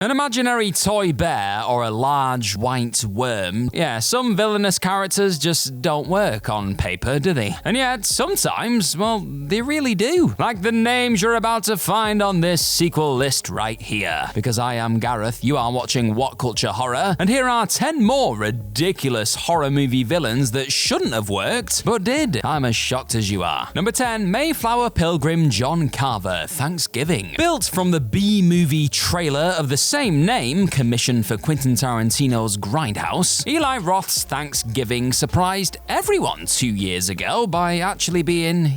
An imaginary toy bear or a large white worm. Yeah, some villainous characters just don't work on paper, do they? And yet, sometimes, well, they really do. Like the names you're about to find on this sequel list right here. Because I am Gareth, you are watching What Culture Horror, and here are 10 more ridiculous horror movie villains that shouldn't have worked, but did. I'm as shocked as you are. Number 10, Mayflower Pilgrim John Carver, Thanksgiving. Built from the B-movie trailer of the same name, commissioned for Quentin Tarantino's Grindhouse, Eli Roth's Thanksgiving surprised everyone 2 years ago by actually being,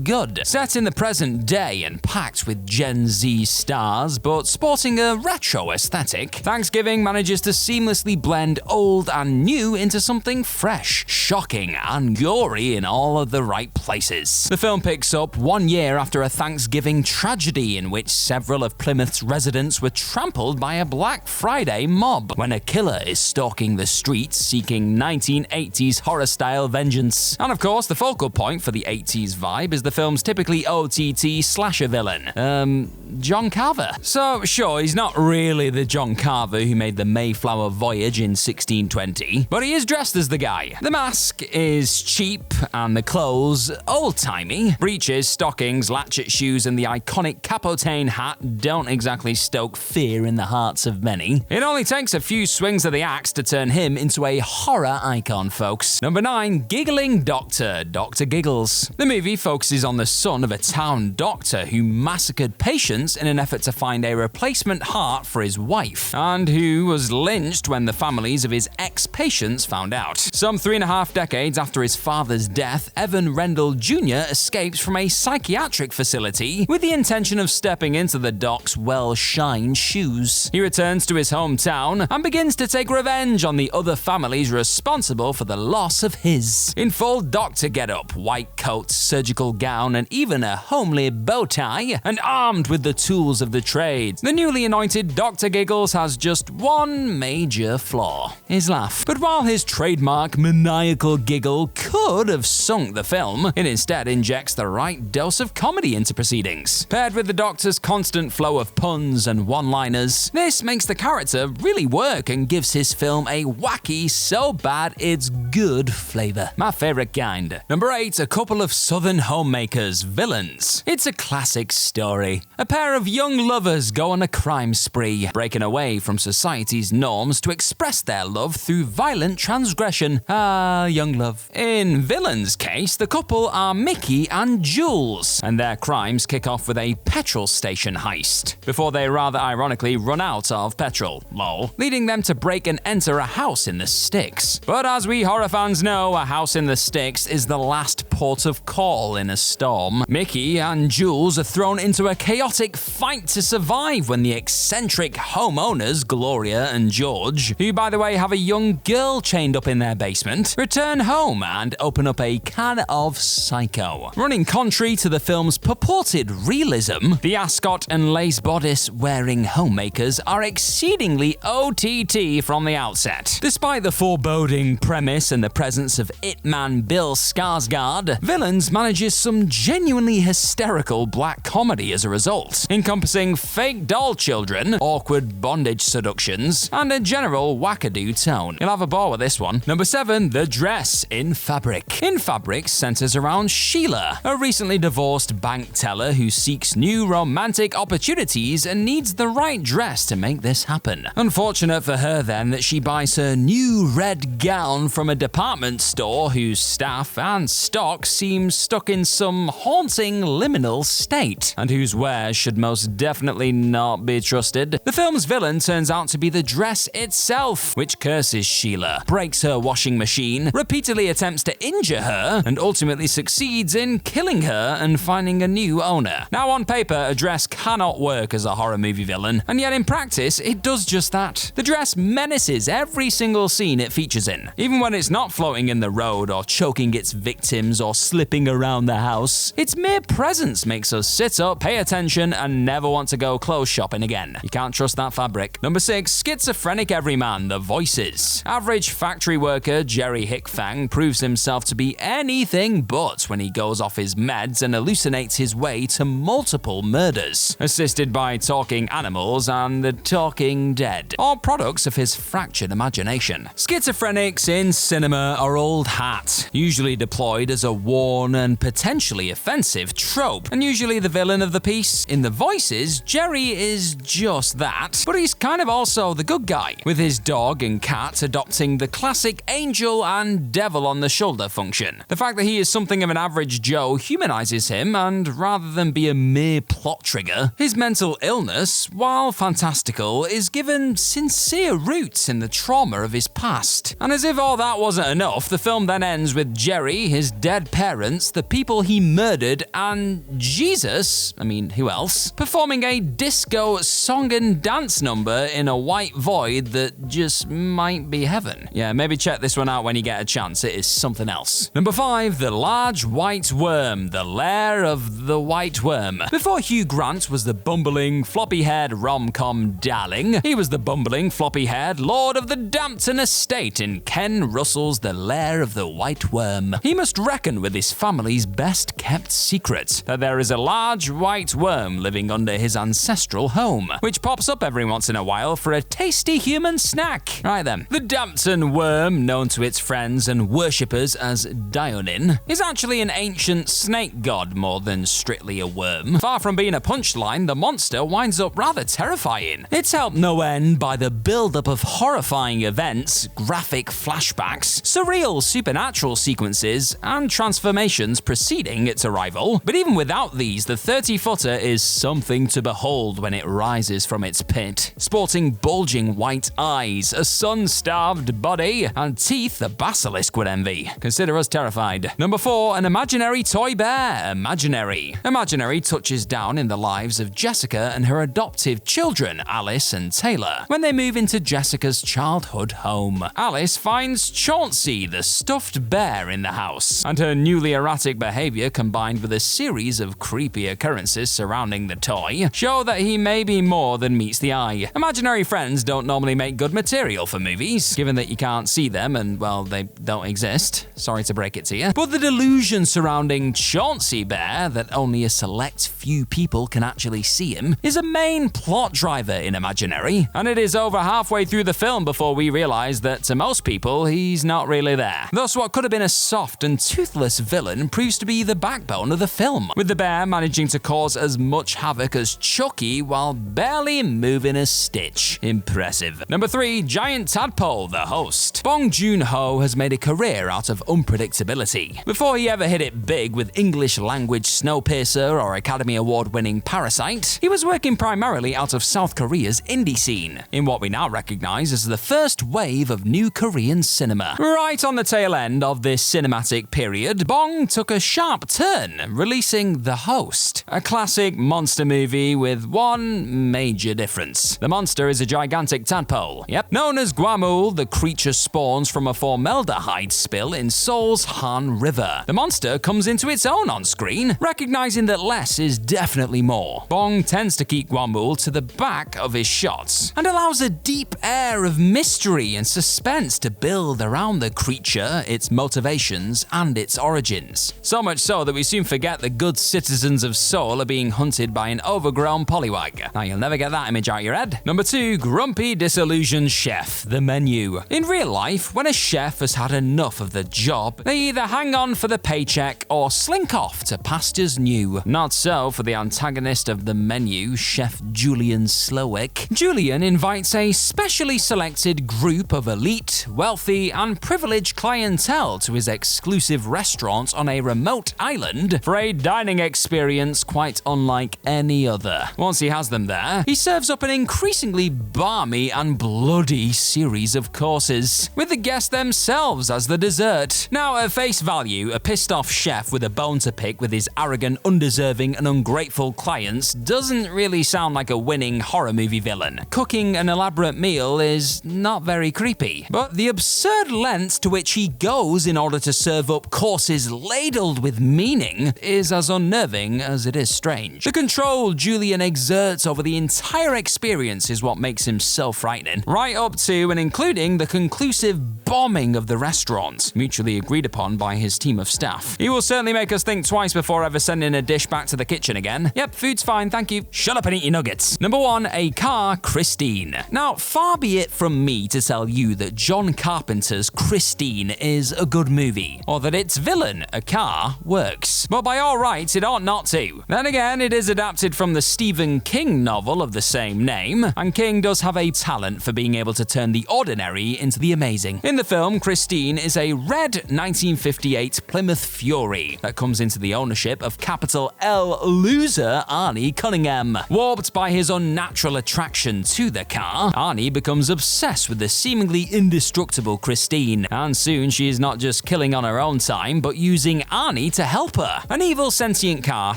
good. Set in the present day and packed with Gen Z stars, but sporting a retro aesthetic, Thanksgiving manages to seamlessly blend old and new into something fresh, shocking, and gory in all of the right places. The film picks up 1 year after a Thanksgiving tragedy in which several of Plymouth's residents were trampled by a Black Friday mob, when a killer is stalking the streets seeking 1980s horror-style vengeance. And of course, the focal point for the 80s vibe is the film's typically OTT slasher villain, John Carver. So sure, he's not really the John Carver who made the Mayflower voyage in 1620, but he is dressed as the guy. The mask is cheap and the clothes old-timey. Breeches, stockings, latchet shoes, and the iconic Capotane hat don't exactly stoke fear in the hearts of many. It only takes a few swings of the axe to turn him into a horror icon, folks. Number 9, Giggling Doctor, Dr. Giggles. The movie focuses on the son of a town doctor who massacred patients in an effort to find a replacement heart for his wife, and who was lynched when the families of his ex-patients found out. Some 3.5 decades after his father's death, Evan Rendell Jr. escapes from a psychiatric facility with the intention of stepping into the doc's well-shined shoes. He returns to his hometown and begins to take revenge on the other families responsible for the loss of his. In full doctor getup, white coat, surgical gown, and even a homely bow tie, and armed with the tools of the trade, the newly anointed Dr. Giggles has just one major flaw: his laugh. But while his trademark maniacal giggle could have sunk the film, it instead injects the right dose of comedy into proceedings. Paired with the doctor's constant flow of puns and one-liners, this makes the character really work and gives his film a wacky, so bad it's good flavor. My favorite kind. Number 8, a couple of southern homemakers, villains. It's a classic story. A pair of young lovers go on a crime spree, breaking away from society's norms to express their love through violent transgression. Ah, young love. In Villain's case, the couple are Mickey and Jules, and their crimes kick off with a petrol station heist, before they rather ironically run out of petrol, lol, leading them to break and enter a house in the sticks. But as we horror fans know, a house in the sticks is the last port of call in a storm. Mickey and Jules are thrown into a chaotic fight to survive when the eccentric homeowners, Gloria and George, who by the way have a young girl chained up in their basement, return home and open up a can of Psycho. Running contrary to the film's purported realism, the ascot and lace bodice wearing homemakers are exceedingly OTT from the outset. Despite the foreboding premise and the presence of It-Man Bill Skarsgård, Villains manages some genuinely hysterical black comedy as a result, encompassing fake doll children, awkward bondage seductions, and a general wackadoo tone. You'll have a ball with this one. Number 7, The Dress in Fabric. In Fabric centers around Sheila, a recently divorced bank teller who seeks new romantic opportunities and needs the right dress to make this happen. Unfortunate for her then that she buys her new red gown from a department store whose staff and stock seems stuck in some haunting liminal state, and whose wares should most definitely not be trusted. The film's villain turns out to be the dress itself, which curses Sheila, breaks her washing machine, repeatedly attempts to injure her, and ultimately succeeds in killing her and finding a new owner. Now on paper, a dress cannot work as a horror movie villain, and yet in practice, it does just that. The dress menaces every single scene it features in, even when it's not floating in the road or choking its victims or slipping around the house. Its mere presence makes us sit up, pay attention, and never want to go clothes shopping again. You can't trust that fabric. Number 6, schizophrenic everyman, The Voices. Average factory worker Jerry Hickfang proves himself to be anything but when he goes off his meds and hallucinates his way to multiple murders. Assisted by talking animals and and the Talking Dead, all products of his fractured imagination. Schizophrenics in cinema are old hat, usually deployed as a worn and potentially offensive trope, and usually the villain of the piece. In the voices, Jerry is just that, but he's kind of also the good guy, with his dog and cat adopting the classic angel and devil on the shoulder function. The fact that he is something of an average Joe humanizes him, and rather than be a mere plot trigger, his mental illness, while fantastical, is given sincere roots in the trauma of his past. And as if all that wasn't enough, the film then ends with Jerry, his dead parents, the people he murdered, and Jesus, who else, performing a disco song and dance number in a white void that just might be heaven. Yeah, maybe check this one out when you get a chance, it is something else. Number 5, The Large White Worm, the Lair of the White Worm. Before Hugh Grant was the bumbling, floppy-haired rom-com darling, he was the bumbling, floppy-haired lord of the Dampton estate in Ken Russell's The Lair of the White Worm. He must reckon with his family's best-kept secret, that there is a large white worm living under his ancestral home, which pops up every once in a while for a tasty human snack. Right then. The Dampton worm, known to its friends and worshippers as Dionin, is actually an ancient snake god more than strictly a worm. Far from being a punchline, the monster winds up rather terrifying. It's helped no end by the build-up of horrifying events, graphic flashbacks, surreal supernatural sequences, and transformations preceding its arrival. But even without these, the 30-footer is something to behold when it rises from its pit, sporting bulging white eyes, a sun-starved body, and teeth the basilisk would envy. Consider us terrified. Number 4, an imaginary toy bear, Imaginary. Imaginary touches down in the lives of Jessica and her adoptive children, Alice and Taylor, when they move into Jessica's childhood home. Alice finds Chauncey, the stuffed bear, in the house, and her newly erratic behavior combined with a series of creepy occurrences surrounding the toy show that he may be more than meets the eye. Imaginary friends don't normally make good material for movies, given that you can't see them and, well, they don't exist. Sorry to break it to you. But the delusion surrounding Chauncey Bear, that only a select few people can actually see him, is a main plot driver in Imaginary, and it is over halfway through the film before we realize that to most people, he's not really there. Thus, what could have been a soft and toothless villain proves to be the backbone of the film, with the bear managing to cause as much havoc as Chucky while barely moving a stitch. Impressive. Number 3, Giant Tadpole, the host. Bong Joon-ho has made a career out of unpredictability. Before he ever hit it big with English language Snowpiercer or Academy Award-winning Parasite, he was working primarily out of South Korea's indie scene, in what we now recognize as the first wave of new Korean cinema. Right on the tail end of this cinematic period, Bong took a sharp turn, releasing The Host, a classic monster movie with one major difference. The monster is a gigantic tadpole. Yep. Known as Guamul, the creature spawns from a formaldehyde spill in Seoul's Han River. The monster comes into its own on screen, recognizing that less is definitely more. Bong tends to keep Guamul to the back of his shots, and allows a deep air of mystery and suspense to build around the creature, its motivations, and its origins. So much so that we soon forget the good citizens of Seoul are being hunted by an overgrown pollywag. Now you'll never get that image out your head. Number 2, Grumpy Disillusioned Chef, the menu. In real life, when a chef has had enough of the job, they either hang on for the paycheck or slink off to pastures new. Not so for the antagonist of the menu, Chef Julian Slowick. Julian invites a specially selected group of elite, wealthy, and privileged clientele to his exclusive restaurant on a remote island for a dining experience quite unlike any other. Once he has them there, he serves up an increasingly balmy and bloody series of courses, with the guests themselves as the dessert. Now, at face value, a pissed-off chef with a bone to pick with his arrogant, undeserving, and ungrateful clients doesn't really sound like a winning horror movie villain. Cooking an elaborate meal is not very creepy, but the absurd lengths to which he goes in order to serve up courses ladled with meaning is as unnerving as it is strange. The control Julian exerts over the entire experience is what makes him so frightening, right up to and including the conclusive bombing of the restaurant, mutually agreed upon by his team of staff. He will certainly make us think twice before ever sending a dish back to the kitchen again. Yep, food's fine, thank you. Shut up and eat your nuggets. Number 1, 1, a car, Christine. Now, far be it from me to tell you that John Carpenter's Christine is a good movie, or that its villain, a car, works. But by all rights, it ought not to. Then again, it is adapted from the Stephen King novel of the same name, and King does have a talent for being able to turn the ordinary into the amazing. In the film, Christine is a red 1958 Plymouth Fury that comes into the ownership of capital L loser Arnie Cunningham. Warped by his unnatural attraction to the car, Arnie becomes obsessed with the seemingly indestructible Christine, and soon she is not just killing on her own time, but using Arnie to help her. An evil sentient car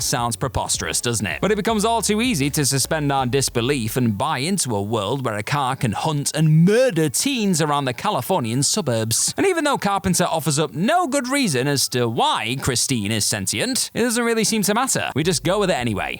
sounds preposterous, doesn't it? But it becomes all too easy to suspend our disbelief and buy into a world where a car can hunt and murder teens around the Californian suburbs. And even though Carpenter offers up no good reason as to why Christine is sentient, it doesn't really seem to matter. We just go with it anyway.